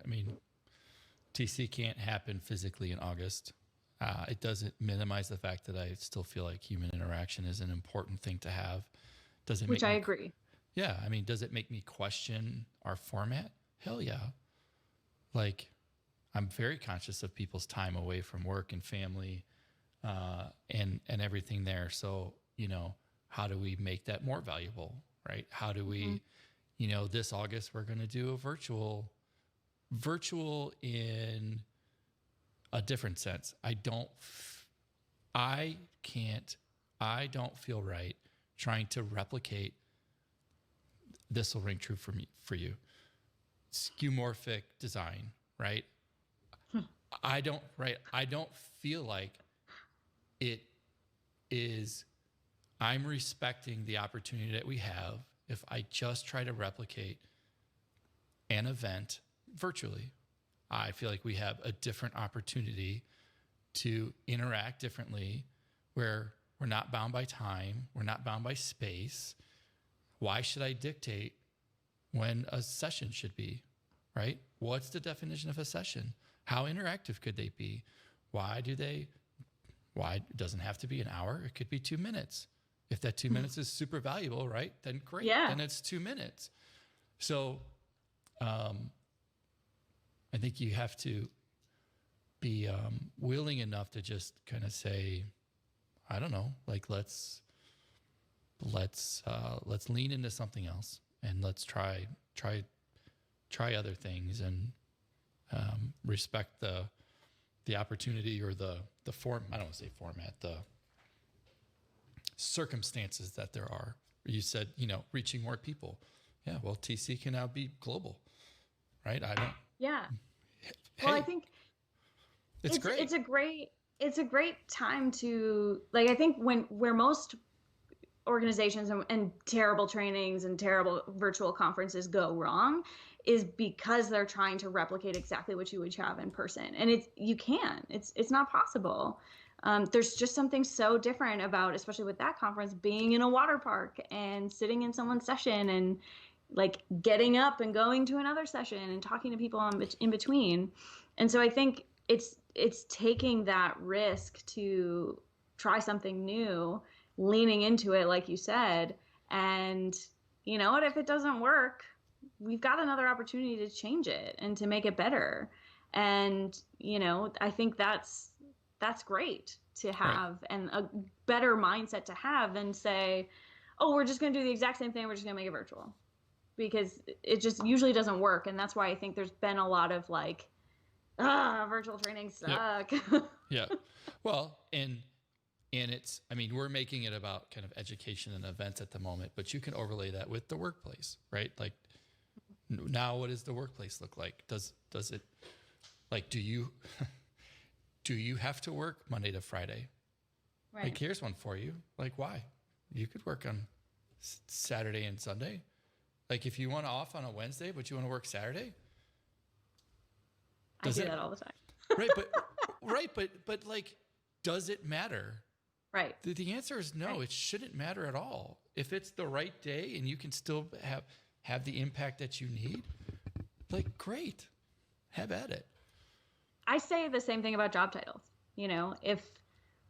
TC can't happen physically in August. It doesn't minimize the fact that I still feel like human interaction is an important thing to have. Which I agree. Yeah. Does it make me question our format? Hell yeah. Like, I'm very conscious of people's time away from work and family, and everything there. So, how do we make that more valuable, right? How do we, this August, we're going to do a virtual in a different sense. I don't feel right trying to replicate. This will ring true for you. Skeuomorphic design, right? I don't feel like it is. I'm respecting the opportunity that we have if I just try to replicate an event virtually. I feel like we have a different opportunity to interact differently, where we're not bound by time, we're not bound by space. Why should I dictate when a session should be, right? What's the definition of a session? How interactive could they be? Why it doesn't have to be an hour, it could be 2 minutes. If that 2 minutes is super valuable, right? Then great, then it's 2 minutes. So, I think you have to be willing enough to just kind of say, I don't know, like let's lean into something else, and let's try other things, and respect the opportunity, or the form. I don't want to say format, the circumstances that there are. You said, reaching more people. Yeah, well, TC can now be global, right? Yeah. Hey, well, I think it's great. It's a great time to, like, I think where most organizations and terrible trainings and terrible virtual conferences go wrong is because they're trying to replicate exactly what you would have in person. And you can't, it's not possible. There's just something so different about, especially with that conference, being in a water park and sitting in someone's session and like getting up and going to another session and talking to people in between. And so I think it's taking that risk to try something new, leaning into it, like you said. And you know what, if it doesn't work, we've got another opportunity to change it and to make it better. And you know, I think that's great to have, right, and a better mindset to have than say, oh, we're just going to do the exact same thing, we're just going to make it virtual, because it just usually doesn't work. And that's why I think there's been a lot of like, virtual trainings suck. Yep. Yeah. Well, and it's, I mean, we're making it about kind of education and events at the moment, but you can overlay that with the workplace, right? Like now, what does the workplace look like? Does it, like, do you have to work Monday to Friday? Right. Like, here's one for you. Like, why? You could work on Saturday and Sunday. Like, if you want off on a Wednesday, but you want to work Saturday. I do that all the time. Right. But like, does it matter? Right. The answer is no, right. It shouldn't matter at all. If it's the right day and you can still have the impact that you need, like, great, have at it. I say the same thing about job titles. You know,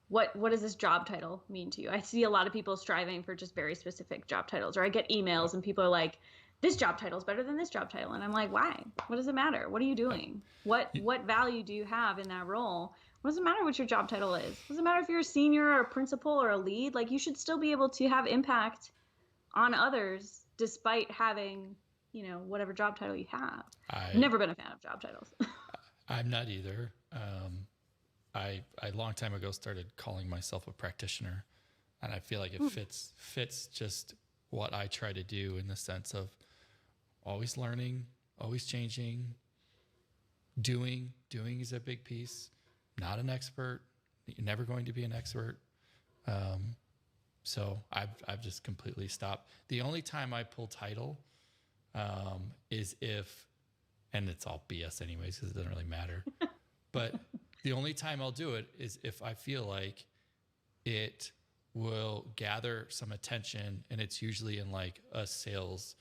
what does this job title mean to you? I see a lot of people striving for just very specific job titles, or I get emails and people are like, this job title is better than this job title. And I'm like, why? What does it matter? What are you doing? What value do you have in that role? What does it matter what your job title is? Does it matter if you're a senior or a principal or a lead? Like, you should still be able to have impact on others despite having, you know, whatever job title you have. I've never been a fan of job titles. I'm not either. I a long time ago started calling myself a practitioner, and I feel like it fits just what I try to do, in the sense of always learning, always changing. Doing is a big piece. Not an expert. You're never going to be an expert. So I've just completely stopped. The only time I pull title is if, and it's all BS anyways, because it doesn't really matter. But the only time I'll do it is if I feel like it will gather some attention, and it's usually in like a sales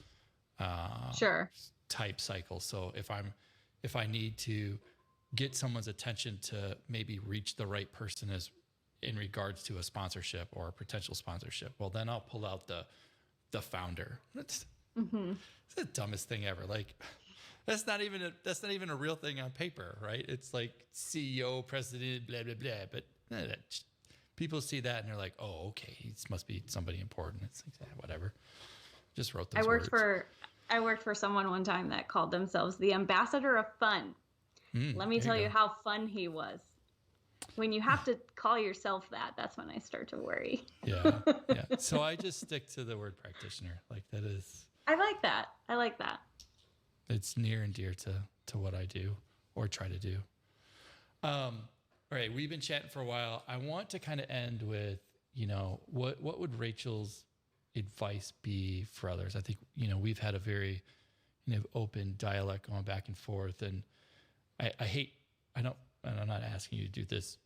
type cycle. So if I need to get someone's attention to maybe reach the right person as in regards to a sponsorship or a potential sponsorship, well, then I'll pull out the founder. It's the dumbest thing ever. Like, that's not even a real thing on paper, right? It's like CEO, president, blah blah blah. But people see that and they're like, "Oh, okay, he must be somebody important." It's like, whatever. Just wrote those words. I worked for someone one time that called themselves the ambassador of fun. Let me tell you how fun he was. When you have to call yourself that, that's when I start to worry. Yeah. So I just stick to the word practitioner. Like, that is. I like that. It's near and dear to what I do or try to do. All right, we've been chatting for a while. I want to kind of end with, you know, what would Rachel's advice be for others? I think, you know, we've had a very, you know, open dialect going back and forth, and I'm not asking you to do this,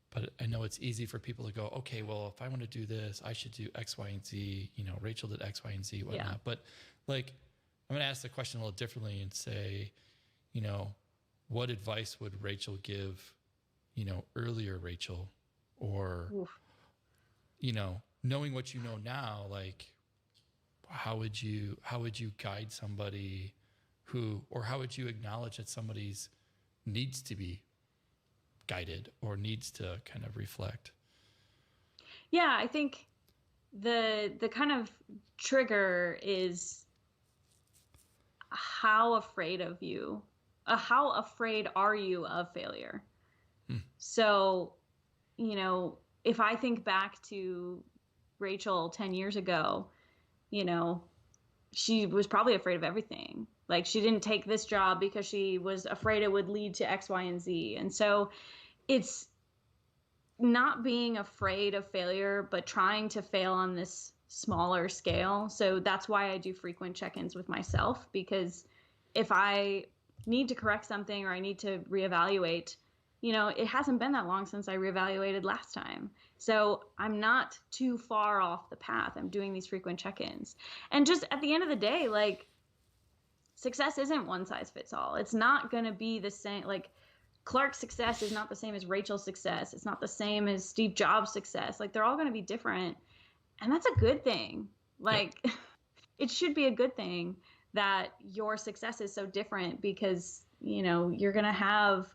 but I know it's easy for people to go, okay, well, if I want to do this, I should do X, Y, and Z. You know, Rachel did X, Y, and Z, whatnot. Yeah. But like, I'm going to ask the question a little differently and say, you know, what advice would Rachel give, you know, earlier Rachel, or, you know, knowing what you know now, like, how would you guide somebody or how would you acknowledge that somebody's needs to be guided or needs to kind of reflect? Yeah, I think the kind of trigger is how afraid are you of failure? So, you know, if I think back to Rachel 10 years ago, you know, she was probably afraid of everything. Like, she didn't take this job because she was afraid it would lead to X, Y, and Z. And so it's not being afraid of failure, but trying to fail on this smaller scale. So that's why I do frequent check-ins with myself, because if I need to correct something or I need to reevaluate, it hasn't been that long since I reevaluated last time. So I'm not too far off the path. I'm doing these frequent check-ins. And just at the end of the day, like, success isn't one size fits all. It's not going to be the same. Like, Clark's success is not the same as Rachel's success. It's not the same as Steve Jobs' success. Like, they're all going to be different. And that's a good thing. Like, yep. It should be a good thing that your success is so different, because, you're going to have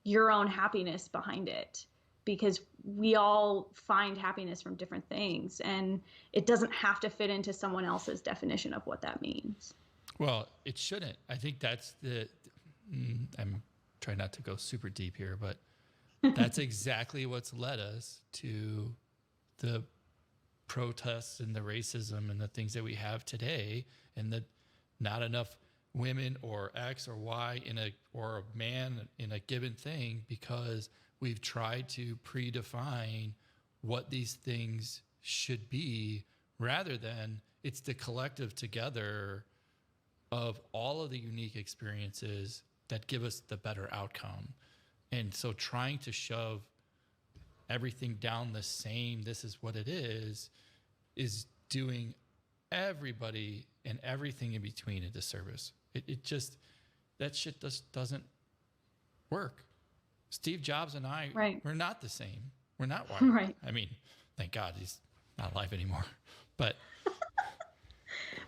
your own happiness behind it, because we all find happiness from different things, and it doesn't have to fit into someone else's definition of what that means. Well, it shouldn't. I think that's I'm trying not to go super deep here, but that's exactly what's led us to the protests and the racism and the things that we have today, and that not enough women or X or Y or a man in a given thing, because we've tried to predefine what these things should be, rather than it's the collective together of all of the unique experiences that give us the better outcome. And so trying to shove everything down the same, this is what it is doing everybody and everything in between a disservice. It just, that shit just doesn't work. Steve Jobs and I, right. We're not the same. We're not wired. Right. I mean, thank God he's not alive anymore. But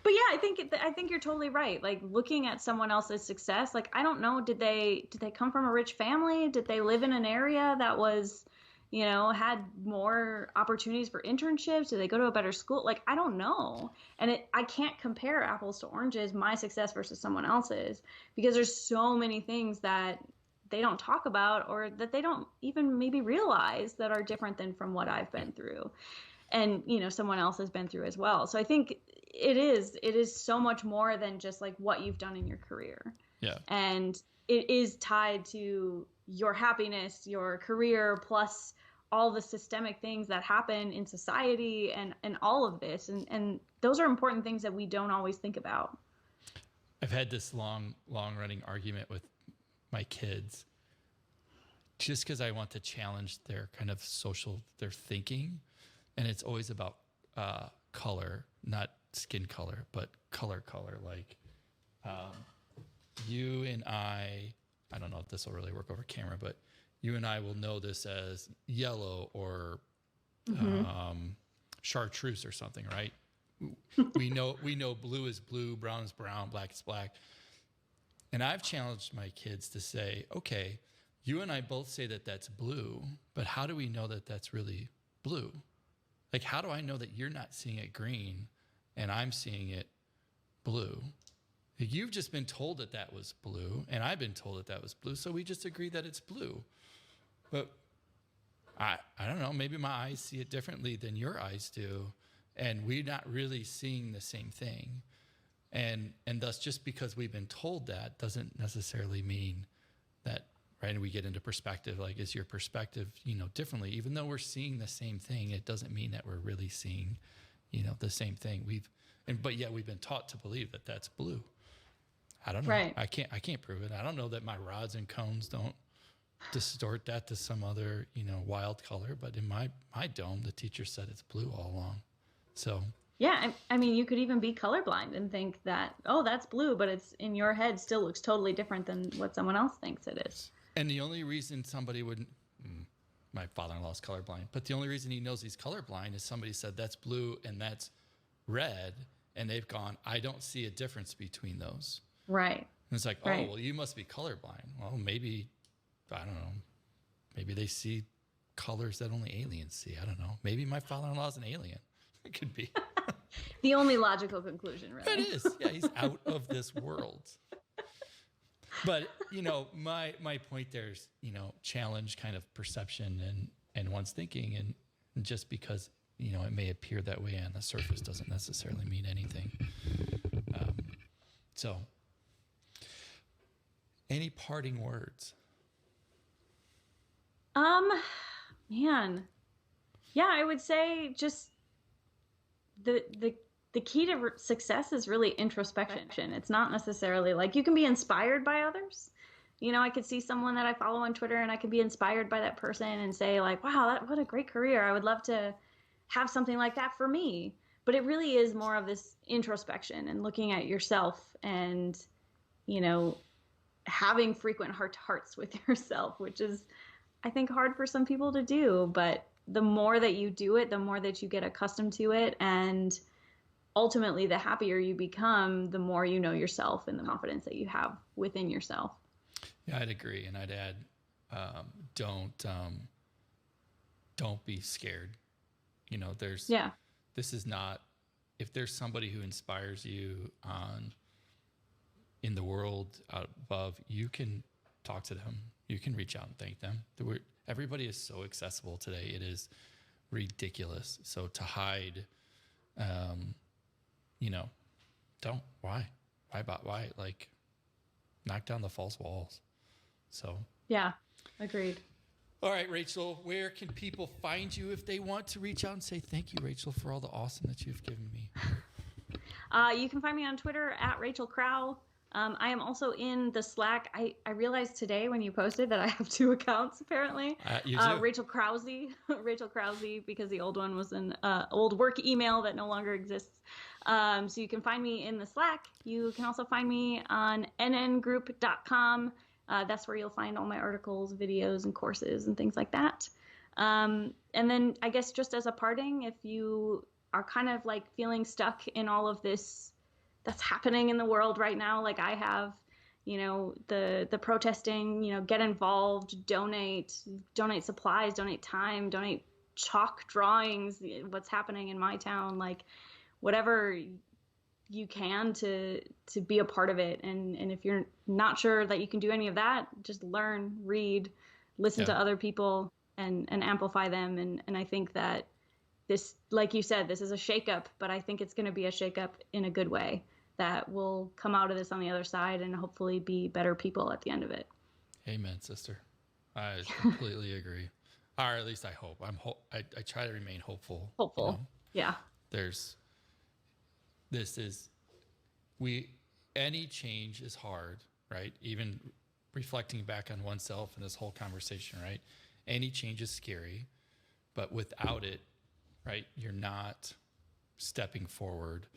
but yeah, I think you're totally right. Like, looking at someone else's success, like, I don't know, did they come from a rich family? Did they live in an area that was, had more opportunities for internships? Did they go to a better school? Like, I don't know. And I can't compare apples to oranges, my success versus someone else's, because there's so many things that they don't talk about, or that they don't even maybe realize, that are different than from what I've been through, and someone else has been through as well. So I think it is so much more than just like what you've done in your career. Yeah. And it is tied to your happiness, your career, plus all the systemic things that happen in society, and all of this. And those are important things that we don't always think about. I've had this long running argument with my kids, just because I want to challenge their kind of their thinking. And it's always about color, not skin color, but color. Like, you and I don't know if this will really work over camera, but you and I will know this as yellow or chartreuse or something, right? we know blue is blue, brown is brown, black is black. And I've challenged my kids to say, okay, you and I both say that that's blue, but how do we know that that's really blue? Like, how do I know that you're not seeing it green and I'm seeing it blue? You've just been told that that was blue, and I've been told that that was blue, so we just agree that it's blue. But I don't know, maybe my eyes see it differently than your eyes do, and we're not really seeing the same thing. And thus, just because we've been told that doesn't necessarily mean that, right? And we get into perspective, like, is your perspective, differently? Even though we're seeing the same thing, it doesn't mean that we're really seeing, the same thing. But yet we've been taught to believe that that's blue. I don't know. Right. I can't prove it. I don't know that my rods and cones don't distort that to some other, wild color. But in my dome, the teacher said it's blue all along. So. Yeah, I mean, you could even be colorblind and think that, oh, that's blue, but it's in your head still looks totally different than what someone else thinks it is. And the only reason somebody wouldn't, my father-in-law's colorblind, but the only reason he knows he's colorblind is somebody said that's blue and that's red, and they've gone, I don't see a difference between those. Right. And it's like, right. Oh, well, you must be colorblind. Well, maybe, I don't know. Maybe they see colors that only aliens see. I don't know. Maybe my father-in-law's an alien. It could be. The only logical conclusion, really. It is. Yeah, he's out of this world. But, my point there is, challenge kind of perception and one's thinking. And just because, it may appear that way on the surface doesn't necessarily mean anything. So, any parting words? Man. Yeah, I would say just the the key to success is really introspection. It's not necessarily like you can be inspired by others. You know, I could see someone that I follow on Twitter and I could be inspired by that person and say like, wow, what a great career. I would love to have something like that for me. But it really is more of this introspection and looking at yourself and, you know, having frequent heart to hearts with yourself, which is, I think, hard for some people to do. But the more that you do it, the more that you get accustomed to it. And ultimately, the happier you become, the more you know yourself and the confidence that you have within yourself. Yeah, I'd agree. And I'd add, don't be scared. You know, this is not, if there's somebody who inspires you in the world out above, you can talk to them. You can reach out and thank them. Everybody is so accessible today. It is ridiculous. So to hide, why? Like, knock down the false walls. So. Yeah, agreed. All right, Rachel, where can people find you if they want to reach out and say thank you, Rachel, for all the awesome that you've given me? You can find me on Twitter at Rachel Krause. I am also in the Slack. I realized today when you posted that I have 2 accounts apparently. You do? Rachel Krause, Rachel Krause, because the old one was an old work email that no longer exists. So you can find me in the Slack. You can also find me on nngroup.com. That's where you'll find all my articles, videos, and courses and things like that. And then I guess just as a parting, if you are kind of like feeling stuck in all of this that's happening in the world right now, like I have, you know, the protesting, you know, get involved, donate supplies, donate time, donate chalk drawings, what's happening in my town, like whatever you can to be a part of it. And if you're not sure that you can do any of that, just learn, read, listen to other people and amplify them. And I think that this, like you said, this is a shakeup, but I think it's going to be a shakeup in a good way that will come out of this on the other side and hopefully be better people at the end of it. Amen, sister. I completely agree. Or at least I hope. I try to remain hopeful. Hopeful. You know? Yeah. Any change is hard, right? Even reflecting back on oneself and this whole conversation, right? Any change is scary, but without it, right, you're not stepping forward.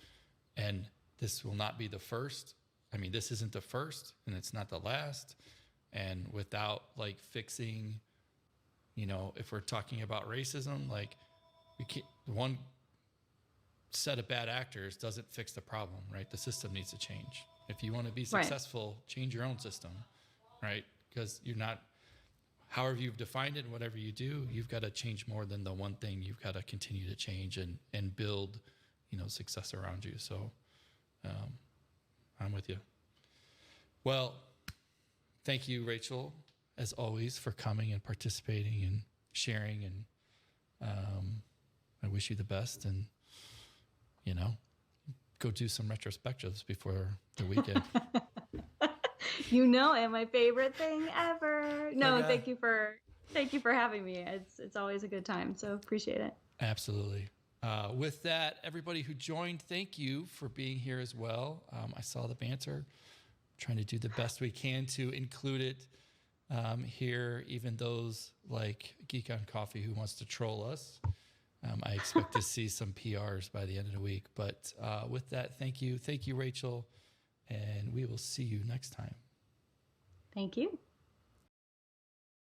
And this will not be the first. I mean, this isn't the first and it's not the last. And without like fixing, you know, if we're talking about racism, like one set of bad actors doesn't fix the problem, right? The system needs to change. If you want to be successful, change your own system, right? Because you're not, however you've defined it, whatever you do, you've got to change more than the one thing. You've got to continue to change and build, you know, success around you. So I'm with you. Well, thank you, Rachel, as always, for coming and participating and sharing. And I wish you the best. And, you know, go do some retrospectives before the weekend. You know it, my favorite thing ever. No, Okay. thank you for having me. It's always a good time, so appreciate it. Absolutely. With that, everybody who joined, thank you for being here as well. I saw the banter. Trying to do the best we can to include it here, even those like Geek on Coffee who wants to troll us. I expect to see some PRs by the end of the week. But with that, thank you. Thank you, Rachel. And we will see you next time. Thank you.